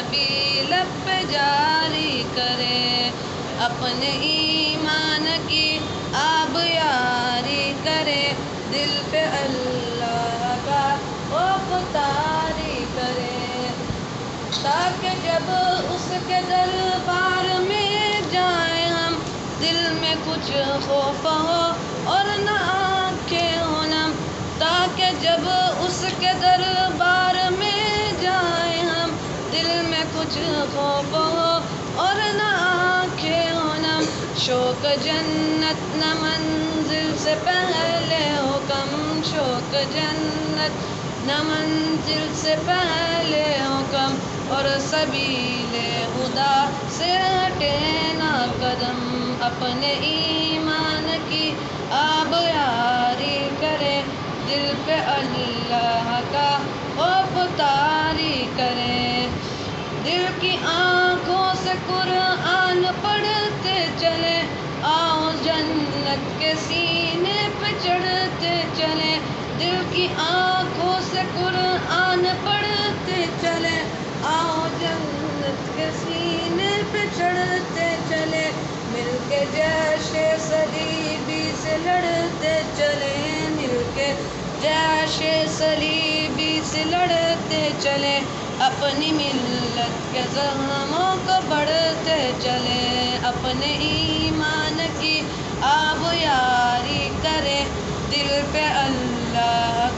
سبھی لب پہ جاری کرے، اپنے ایمان کی آب یاری کرے، دل پہ اللہ کا خوف طاری کرے، تاکہ جب اس کے دربار میں جائیں ہم، دل میں کچھ خوف ہو اور نہ آنکھیں ہوں نم، تاکہ جب اس کے دربار میں جائیں ہم، دل میں کچھ خوف ہو اور نہ آنکھیں ہوں نم، شوق جنت نہ منزل سے پہلے ہو کم، شوق جنت نہ منزل سے پہلے ہو کم، اور سبیل خدا سے ہٹے نہ قدم، اپنے ایمان کی آب یاری کرے، دل پہ اللہ کا خوف طاری کرے، دل کی آنکھوں سے قرآن پڑھتے چلے، آؤ جنت کے سینے پہ چڑھتے چلے، دل کی آنکھوں سے قرآن پڑھتے چلے، آؤ جنت کے سینے پہ چڑھتے چلے، مل کے جیش صلیبی سے لڑتے چلے، مل کے جیش صلیبی سے لڑتے چلے، اپنی ملت کے زخموں کو بڑھتے چلے، اپنے ایمان کی آب یاری کرے، دل پہ اللہ